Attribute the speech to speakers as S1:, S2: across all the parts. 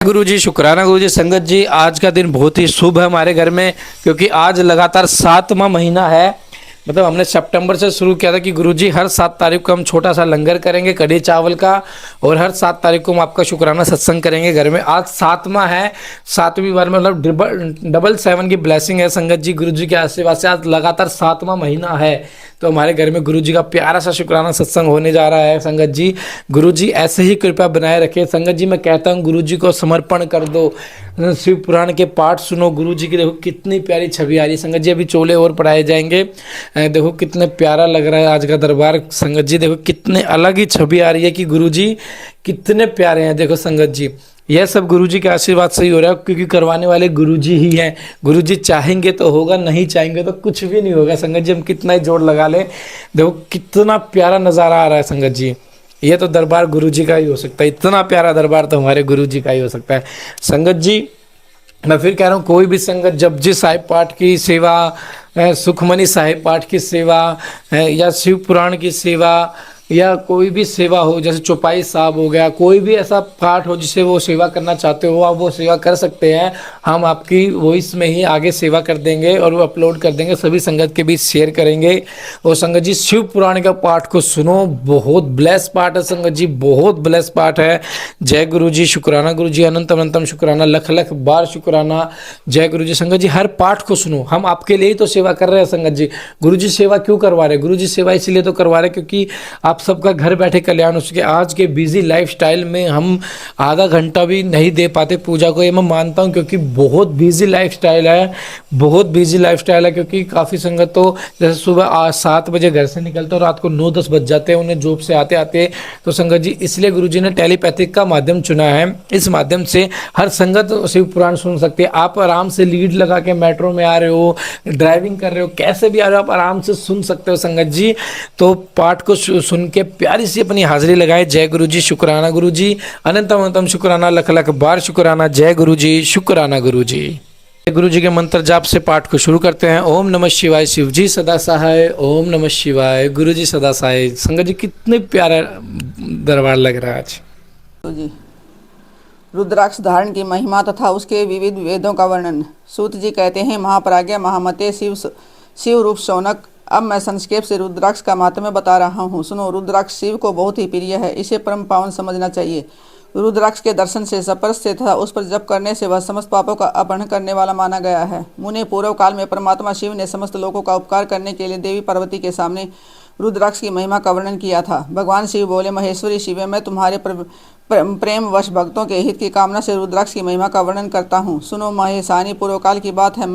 S1: गुरु जी शुक्राना गुरु जी। संगत जी, आज का दिन बहुत ही शुभ है हमारे घर में, क्योंकि आज लगातार 7वां महीना है। मतलब हमने सितंबर से शुरू किया था कि गुरु जी हर 7 तारीख को हम छोटा सा लंगर करेंगे कढ़ी चावल का, और हर 7 तारीख को हम आपका शुक्राना सत्संग करेंगे घर में। आज 7वां है, 7वीं बार में मतलब डबल 7 की ब्लेसिंग है संगत जी। गुरु जी के आशीर्वाद से आज लगातार 7वां महीना है, तो हमारे घर में गुरु जी का प्यारा सा शुक्राना सत्संग होने जा रहा है संगत जी। गुरु जी ऐसे ही कृपा बनाए रखे संगत जी। मैं कहता हूँ गुरु जी को समर्पण कर दो, शिव पुराण के पाठ सुनो। गुरु जी की देखो कितनी प्यारी छवि आ रही है संगत जी। अभी चोले और पढ़ाए जाएंगे, देखो कितने प्यारा लग रहा है आज का दरबार संगत जी। देखो कितने अलग ही छवि आ रही है कि गुरु जी कितने प्यारे हैं। देखो संगत जी, यह सब गुरु जी के आशीर्वाद से ही हो रहा है, क्योंकि करवाने वाले गुरु जी ही हैं। गुरु जी चाहेंगे तो होगा, नहीं चाहेंगे तो कुछ भी नहीं होगा संगत जी। हम कितना ही जोर लगा लें, देखो कितना प्यारा नज़ारा आ रहा है संगत जी। ये तो दरबार गुरु जी का ही हो सकता है, इतना प्यारा दरबार तो हमारे गुरु जी का ही हो सकता है संगत जी। मैं फिर कह रहा हूँ, कोई भी संगत जपजी साहिब पाठ की सेवा, सुखमनी साहिब पाठ की सेवा, या शिव पुराण की सेवा, या कोई भी सेवा हो, जैसे चौपाई साहब हो गया, कोई भी ऐसा पाठ हो जिसे वो सेवा करना चाहते हो, आप वो सेवा कर सकते हैं। हम आपकी वॉइस में ही आगे सेवा कर देंगे और वो अपलोड कर देंगे, सभी संगत के बीच शेयर करेंगे। और संगत जी शिव पुराण का पाठ को सुनो, बहुत ब्लेस पाठ है संगत जी, बहुत ब्लेस पाठ है। जय गुरु जी, शुक्राना गुरु जी, अनंत अनंतम शुक्राना, लख लख बार शुक्राना। जय गुरु जी। संगत जी हर पाठ को सुनो, हम आपके लिए ही तो सेवा कर रहे हैं संगत जी। गुरु जी सेवा क्यों करवा रहे हैं? गुरु जी सेवा इसलिए तो करवा रहे हैं क्योंकि आप सबका घर बैठे कल्याण हो सके। आज के बिजी लाइफस्टाइल में हम आधा घंटा भी नहीं दे पाते पूजा को, ये मैं मानता हूँ, क्योंकि बहुत बिजी लाइफस्टाइल है, बहुत बिजी लाइफस्टाइल है। क्योंकि काफ़ी संगत तो जैसे सुबह 7 बजे घर से निकलते और रात को 9-10 बज जाते हैं उन्हें जॉब से आते आते। तो संगत जी इसलिए गुरु जी ने टेलीपैथिक का माध्यम चुना है। इस माध्यम से हर संगत शिव पुराण सुन सकते हैं। आप आराम से लीड लगा के मेट्रो में आ रहे हो, ड्राइविंग कर रहे हो, कैसे भी आ रहे हो, आप आराम से सुन सकते हो संगत जी। तो पाठ को सुन के प्यारी सी अपनी हाजिरी लगाए। जय गुरु जी, शुक्राना गुरु जी, अनंतम अनंतम शुक्राना, लख लख बार शुक्राना। जय गुरु जी, शुक्राना गुरु जी। गुरु जी के मंत्र जाप से पाठ को शुरू करते हैं। ओम नमः शिवाय, शिव जी सदा सहाय। ओम नमः शिवाय, गुरु जी सदा सहाय। संगत जी कितने प्यारा दरबार लग रहा है आज
S2: तो जी रुद्राक्ष धारण की महिमा तथा उसके विविध वेदों का वर्णन। सूत जी कहते हैं, महाप्राज्ञ महामते शिव रूप शौनक। अब मैं संक्षेप से रुद्राक्ष का माहात्म्य बता रहा हूँ, सुनो। रुद्राक्ष शिव को बहुत ही प्रिय है, इसे परम पावन समझना चाहिए। रुद्राक्ष के दर्शन से, स्पर्श से तथा उस पर जप करने से वह समस्त पापों का अपहरण करने वाला माना गया है। मुने पूर्व काल में परमात्मा शिव ने समस्त लोगों का उपकार करने के लिए देवी पार्वती के सामने रुद्राक्ष की महिमा का वर्णन किया था। भगवान शिव बोले, महेश्वरी शिव, मैं तुम्हारे प्रेम वश भक्तों के हित की कामना से रुद्राक्ष की महिमा का वर्णन करता हूँ, सुनो। महेशानी पूर्व काल की बात है।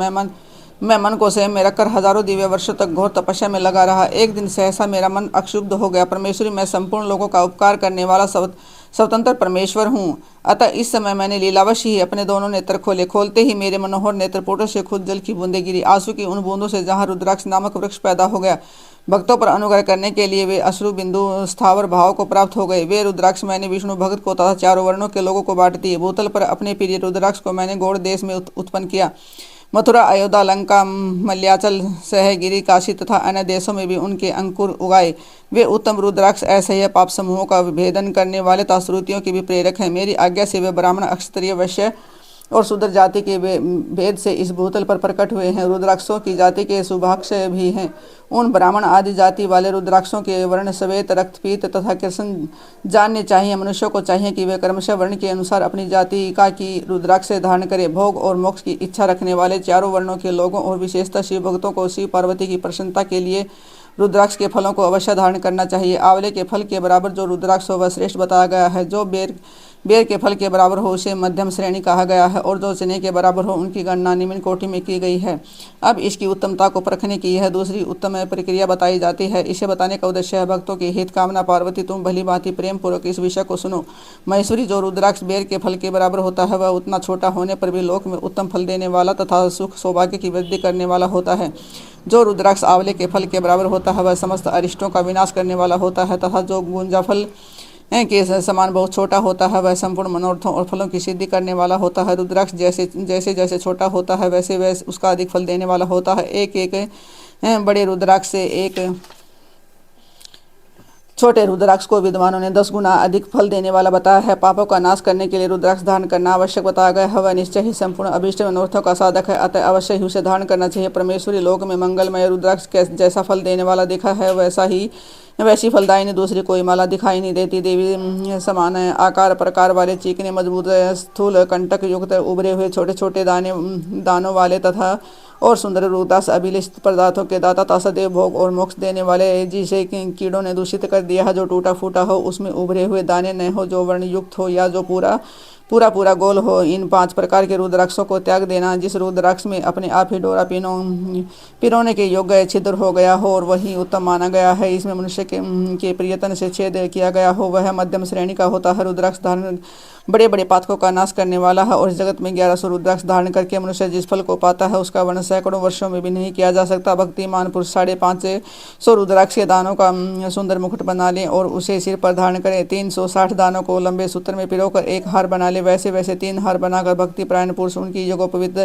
S2: मैं मन को संयम में रखकर हजारों दिव्य वर्षों तक घोर तपस्या में लगा रहा। एक दिन सहसा मेरा मन अक्षुब्ध हो गया। परमेश्वरी, मैं संपूर्ण लोगों का उपकार करने वाला स्वतंत्र परमेश्वर हूँ, अतः इस समय मैंने लीलावश ही अपने दोनों नेत्र खोले। खोलते ही मेरे मनोहर नेत्रपुटों से खुद जल की बूंदें गिरी। आंसू की उन बूंदों से जहाँ रुद्राक्ष नामक वृक्ष पैदा हो गया, भक्तों पर अनुग्रह करने के लिए वे अश्रु बिंदु स्थावर भाव को प्राप्त हो गए। वे रुद्राक्ष मैंने विष्णु भक्त को तथा चारों वर्णों के लोगों को बांट दिए। भूतल पर अपने प्रिय रुद्राक्ष को मैंने गौड़ देश में उत्पन्न किया। मथुरा, अयोध्या, लंका, मल्याचल, सहगिरी, काशी तथा अन्य देशों में भी उनके अंकुर उगाए। वे उत्तम रुद्राक्ष असह्य पाप समूहों का भेदन करने वाले तथा श्रुतियों के भी प्रेरक हैं। मेरी आज्ञा से वे ब्राह्मण, क्षत्रिय, वैश्य और शूद्र जाति के भेद से इस भूतल पर प्रकट हुए हैं। रुद्राक्षों की जाति के शुभाक्षय भी हैं। उन ब्राह्मण आदि जाति वाले रुद्राक्षों के वर्ण श्वेत, रक्तपीत तथा कृष्ण जानने चाहिए। मनुष्यों को चाहिए कि वे क्रमशः वर्ण के अनुसार अपनी जाति का की रुद्राक्ष धारण करें। भोग और मोक्ष की इच्छा रखने वाले चारों वर्णों के लोगों और विशेषतः शिव भक्तों को शिव पार्वती की प्रसन्नता के लिए रुद्राक्ष के फलों को अवश्य धारण करना चाहिए। आंवले के फल के बराबर जो रुद्राक्ष हो वह श्रेष्ठ बताया गया है। जो बेर के फल के बराबर हो उसे मध्यम श्रेणी कहा गया है, और जो चने के बराबर हो उनकी गणना निम्न कोटि में की गई है। अब इसकी उत्तमता को परखने की यह दूसरी उत्तम प्रक्रिया बताई जाती है। इसे बताने का उद्देश्य है भक्तों की हित कामना। पार्वती, तुम भली भांति प्रेम पूर्वक इस विषय को सुनो। महेश्वरी, जो रुद्राक्ष बेर के फल के बराबर होता है वह उतना छोटा होने पर भी लोक में उत्तम फल देने वाला तथा सुख सौभाग्य की वृद्धि करने वाला होता है। जो रुद्राक्ष आंवले के फल के बराबर होता है वह समस्त अरिष्टों का विनाश करने वाला होता है, तथा जो गुंजा फल के समान बहुत छोटा होता है वह संपूर्ण मनोरथों और फलों की सिद्धि करने वाला होता है। रुद्राक्ष जैसे जैसे छोटा होता है वैसे वैसे उसका अधिक फल देने वाला होता है। एक एक बड़े रुद्राक्ष से एक छोटे रुद्राक्ष को विद्वानों ने 10 गुना अधिक फल देने वाला बताया है। पापों का नाश करने के लिए रुद्राक्ष धारण करना आवश्यक बताया गया है। वह निश्चय ही संपूर्ण अभीष्ट मनोरथों का साधक है, अतः अवश्य ही उसे धारण करना चाहिए। परमेश्वरी लोक में मंगलमय रुद्राक्ष जैसा फल देने वाला दिखा है, वैसी फलदायिनी दूसरी कोई माला दिखाई नहीं देती। देवी समान आकार प्रकार वाले, चीकने मजबूत, स्थूल कंटक युक्त, उभरे हुए छोटे छोटे दानों वाले तथा और सुंदर रुद्राक्ष अभिलिषित पदार्थों के दाता तथा सदैव भोग और मोक्ष देने वाले, जिसे कीड़ों ने दूषित कर दिया है, जो टूटा फूटा हो, उसमें उभरे हुए दाने न हो, जो वर्णयुक्त हो या जो पूरा गोल हो। इन 5 प्रकार के रुद्राक्षों को त्याग देना। जिस रुद्राक्ष में अपने आप ही डोरा पिरोने के योग्य छिद्र हो गया हो और वही उत्तम माना गया है, इसमें मनुष्य के प्रियतन से छेद किया गया हो, वह मध्यम श्रेणी का होता है। रुद्राक्ष धारण बड़े बड़े पातकों का नाश करने वाला है और इस जगत में 1100 रुद्राक्ष धारण करके मनुष्य जिस फल को पाता है, उसका वर्णन सैकड़ों वर्षों में भी नहीं किया जा सकता। भक्तिमान पुरुष 550 रुद्राक्ष के दानों का सुंदर मुकुट बना ले और उसे सिर पर धारण करे। 360 दानों को लंबे सूत्र में पिरोकर एक हार बना ले। वैसे वैसे 3 हार बनाकर भक्ति प्रायण पुरुष उनकी यज्ञोपवीत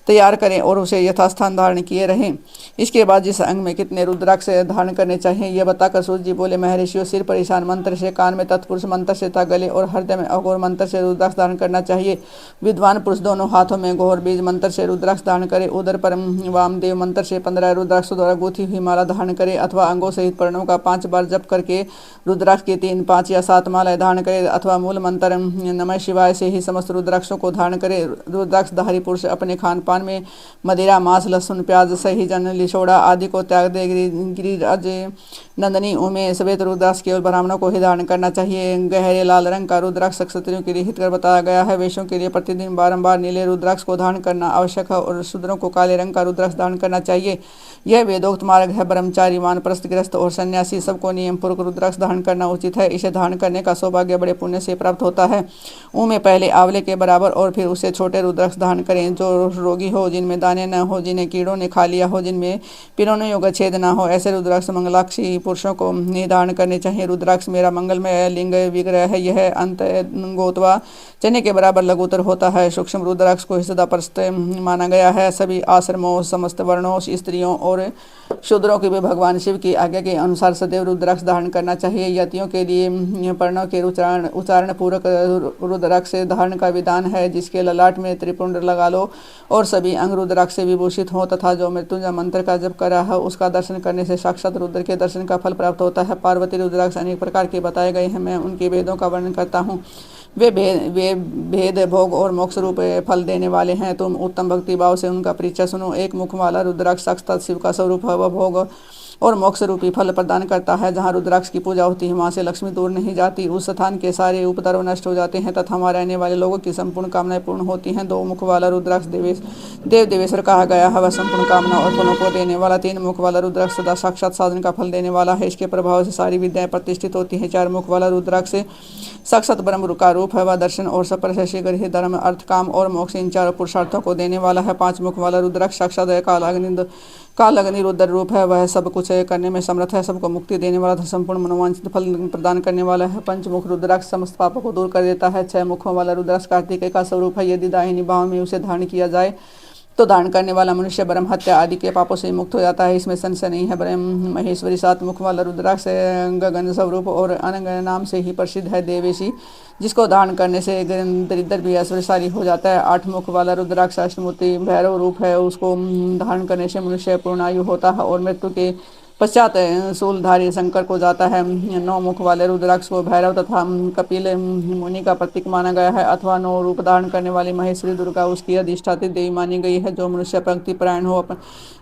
S2: तैयार करें और उसे यथास्थान धारण किए रहें। इसके बाद जिस अंग में कितने रुद्राक्ष धारण करने चाहिए, यह बताकर सूर्य जी बोले, महर्षियों, सिर पर ईशान मंत्र से, कान में तत्पुरुष मंत्र से तथा गले और हृदय में अघोर मंत्र से रुद्राक्ष धारण करना चाहिए। विद्वान पुरुष दोनों हाथों में घोर बीज मंत्र से रुद्राक्ष धारण करे। उदर पर वामदेव मंत्र से 15 रुद्राक्षों द्वारा गूंथी हुई माला धारण करे अथवा अंगों सहित प्रणव का 5 बार जप करके रुद्राक्ष की 3, 5 या 7 मालाएं धारण करे अथवा मूल मंत्र नमः शिवाय से ही समस्त रुद्राक्षों को धारण करे। रुद्राक्षधारी पुरुष अपने खान पान में मदिरा, मांस, लहसुन, प्याज, सहीजन, लिशोड़ा आदि को त्याग दे। गिरिराज नंदनी उमे श्वेत रुद्राक्ष केवल ब्राह्मणों को ही धारण करना चाहिए। गहरे लाल रंग का रुद्राक्ष क्षत्रियों के लिए हितकर बताया गया है। वैश्यों के लिए प्रतिदिन बारंबार नीले रुद्राक्ष को धारण करना आवश्यक है और शूद्रों को काले रंग का रुद्राक्ष धारण करना चाहिए। यह वेदोक्त मार्ग है। ब्रह्मचारी, वानप्रस्थ, गृहस्थ और सन्यासी सबको नियम पूर्वक रुद्राक्ष धारण करना उचित है। इसे धारण करने का सौभाग्य बड़े पुण्य से प्राप्त होता है। में पहले आंवले के बराबर और फिर उससे छोटे रुद्राक्ष धारण करें। जो रोगी हो, जिनमें दाने न हो, जिन्हें कीड़ों ने खा लिया हो, जिनमें पिरोने योग्य छेद न हो, ऐसे रुद्राक्ष मंगलाक्षी पुरुषों को धारण करने चाहिए। रुद्राक्ष मेरा मंगलमय लिंग विग्रह है। यह अंत गोतवा चने के बराबर लघुतर होता है। सूक्ष्म रुद्राक्ष को सदा परस्त माना गया है। सभी आश्रमों, समस्त वर्णों, स्त्रियों और शूद्रों की भी भगवान शिव की आज्ञा के अनुसार सदैव रुद्राक्ष धारण करना चाहिए। यतियों के लिए प्रणव के उच्चारण पूर्वक रुद्राक्ष धारण का विधान है, जिसके ललाट में त्रिपुंड लगा लो और सभी अंग रुद्राक्ष से विभूषित हो तथा जो मृत्युंजय मंत्र का जप कर रहा है, उसका दर्शन करने से साक्षात रुद्र के दर्शन का फल प्राप्त होता है। पार्वती रुद्राक्ष अनेक प्रकार के बताए गए हैं। मैं उनके भेदों का वर्णन करता हूँ। वे भेद भोग और मोक्ष रूप फल देने वाले हैं। तुम उत्तम भक्ति भाव से उनका परिचय सुनो। एक मुख वाला रुद्राक्ष साक्षात शिव का स्वरूप है। वह भोग और मोक्ष रूपी फल प्रदान करता है। जहाँ रुद्राक्ष की पूजा होती है, वहाँ से लक्ष्मी दूर नहीं जाती। उस स्थान के सारे उपद्रव नष्ट हो जाते हैं तथा वहाँ रहने वाले लोगों की संपूर्ण कामनाएं पूर्ण होती हैं। 2 मुख वाला रुद्राक्ष देव देवेश्वर कहा गया है। वह संपूर्ण कामना और फलों को देने वाला। 3 मुख वाला रुद्राक्ष सदा साक्षात साधन का फल देने वाला है। इसके प्रभाव से सारी विद्याएं प्रतिष्ठित होती हैं। 4 मुख वाला रुद्राक्ष साक्षात ब्रह्म का रूप है। वह दर्शन और सपर से शीघ्र ही धर्म, अर्थ, काम और मोक्ष इन 4 पुरुषार्थों को देने वाला है। 5 मुख वाला रुद्राक्ष साक्षात कालाग्नि रुद्र रूप है। वह सब कुछ करने में समर्थ है, सबको मुक्ति देने वाला था, संपूर्ण मनोवांछित फल प्रदान करने वाला है। 5 मुख रुद्राक्ष समस्त पापों को दूर कर देता है। 6 मुखों वाला रुद्राक्ष कार्तिकेय का स्वरूप है। यदि दाहिनी बाह में उसे धारण किया जाए तो धारण करने वाला मनुष्य ब्रह्म हत्या आदि के पापों से मुक्त हो जाता है। इसमें संशय नहीं है। ब्रह्म महेश्वरी 7 मुख वाला रुद्राक्ष गगन स्वरूप और अनंग नाम से ही प्रसिद्ध है। देवेशी, जिसको धारण करने से दरिद्र भी ऐश्वर्यशाली हो जाता है। 8 मुख वाला रुद्राक्ष अष्टमूर्ति भैरव रूप है। उसको धारण करने से मनुष्य पूर्णायु होता है और मृत्यु के पश्चात शूलधारी शंकर को जाता है। 9 मुख वाले रुद्राक्ष को भैरव तथा कपिल मुनि का प्रतीक माना गया है अथवा 9 रूप धारण करने वाली महेश्वरी दुर्गा उसकी अधिष्ठात्री देवी मानी गई है। जो मनुष्य पंक्ति परायण हो,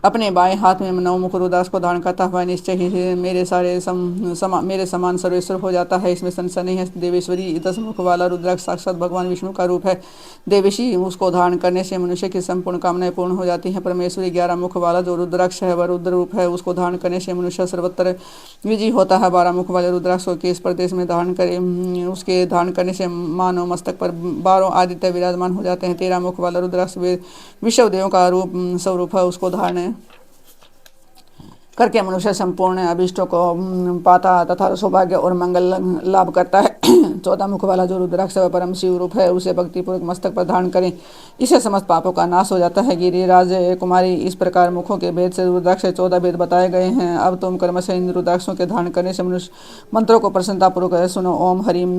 S2: अपने बाएं हाथ में 9 मुख रुद्राक्ष को धारण करता हुआ निश्चय ही मेरे समान सर्वेश्वर हो जाता है। इसमें संशय नहीं है। देवेश्वरी 10 मुख वाला रुद्राक्ष साक्षात भगवान विष्णु का रूप है। देवेशी, उसको धारण करने से मनुष्य की संपूर्ण कामनाएं पूर्ण हो जाती हैं। परमेश्वरी 11 मुख वाला जो रुद्राक्ष है, वह रुद्र रूप है। उसको धारण करने से मनुष्य सर्वत्र विजयी होता है। 12 मुख वाले रुद्राक्ष को किस प्रदेश में धारण करे, उसके धारण करने से मानव मस्तक पर 12 आदित्य विराजमान हो जाते हैं। 13 मुख वाला रुद्राक्ष विश्व देवों का रूप स्वरूप है। उसको धारण करके मनुष्य संपूर्ण अभिष्टों को पाता तथा सौभाग्य और मंगल लाभ करता है। 14 मुख वाला जो रुद्राक्ष व परम शिव रूप है उसे भक्तिपूर्वक मस्तक पर धारण करें, इससे समस्त पापों का नाश हो जाता है। गिरिराज कुमारी, इस प्रकार मुखों के भेद से रुद्राक्ष 14 भेद बताए गए हैं। अब तुम क्रमशः इन रुद्राक्षों के धारण करने से मनुष्य मंत्रों को प्रसन्नतापूर्वक सुनो। ओम हरिम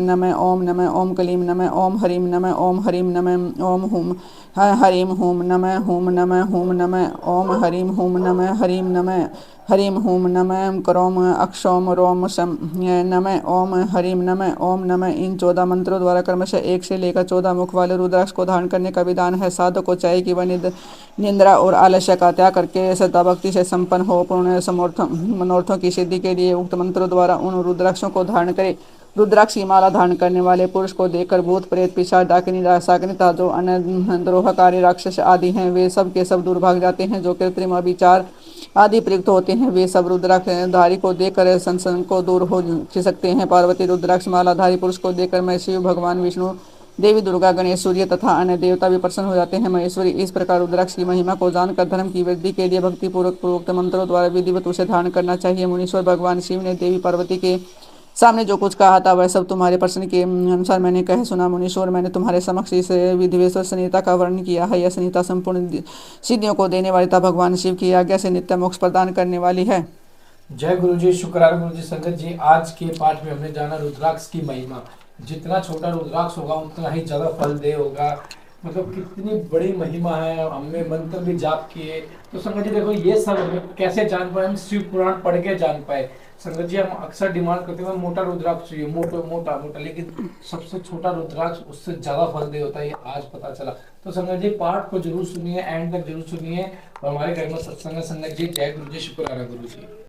S2: नमः, ओम नमः, ओम कलीम नमः, ओम हरिम नमः, ओम हरिम नमः, ओम हुम हरिम हुम नमः, हुम नमः, हुम नमः, ओम हरिम हुम नमः, हरिम नमः, हरिम हुम नमः, करोम अक्षोम रोम सम नमः, ओम हरिम नमः, ओम नमः। इन 14 मंत्रों द्वारा क्रमशः 1 से लेकर 14 मुख वाले रुद्राक्ष को धारण करने का विधान है। साधक को चाहिए कि वह निंद्रा और आलस्य का त्याग करके श्रद्धा भक्ति से संपन्न हो। पूर्ण मनोरथों की सिद्धि के लिए उक्त मंत्रों द्वारा उन रुद्राक्षों को धारण करे। रुद्राक्ष की माला धारण करने वाले पुरुष को देखकर भूत प्रेत पिशाच डाकिनी शाकिनी तथा जो अन्य द्रोहकारी राक्षस आदि हैं वे सब के सब दूर भाग जाते हैं। जो कृत्रिम अभिचार आदि प्रयुक्त होते हैं वे सब रुद्राक्षधारी को देखकर संशय को दूर हो सकते हैं। पार्वती रुद्राक्ष मालाधारी पुरुष को देखकर मैं शिव, भगवान विष्णु, देवी दुर्गा, गणेश, सूर्य तथा अन्य देवता भी प्रसन्न हो जाते हैं। महेश्वरी, इस प्रकार रुद्राक्ष की महिमा को जानकर धर्म की वृद्धि के लिए भक्तिपूर्वक पूर्वोक्त मंत्रों द्वारा विधिवत उसे धारण करना चाहिए। मुनीश्वर भगवान शिव ने देवी पार्वती के सामने जो कुछ कहा था वह सब तुम्हारे प्रश्न के अनुसार मैंने कह सुना। मुनीश्वर, मैंने तुम्हारे समक्ष इस विधिवत संहिता का वर्णन किया है। यह संहिता संपूर्ण सिद्धियों को देने वाली तथा भगवान शिव की आज्ञा से नित्य मोक्ष प्रदान करने वाली है।
S1: जय गुरु जी, शुक्रार गुरु जी। संगत जी, आज के पाठ में हमने जाना रुद्राक्ष की महिमा। जितना छोटा रुद्राक्ष होगा उतना ही ज्यादा फल दे होगा। मतलब कितनी बड़ी महिमा है। हमने मंत्र भी जाप किए। तो संगत जी देखो, ये सब हमें कैसे जान पाए? हम शिव पुराण पढ़ के जान पाए। संगत जी, हम अक्सर डिमांड करते हैं मोटा रुद्राक्ष चाहिए, मोटा, लेकिन सबसे छोटा रुद्राक्ष उससे ज्यादा फल दे होता है, ये आज पता चला। तो संगत जी, पाठ को जरूर सुनिए, एंड तक जरूर सुनिए और हमारे घर में सत्संग। संगत जी, जय गुरु जी, शुक्राना गुरु जी।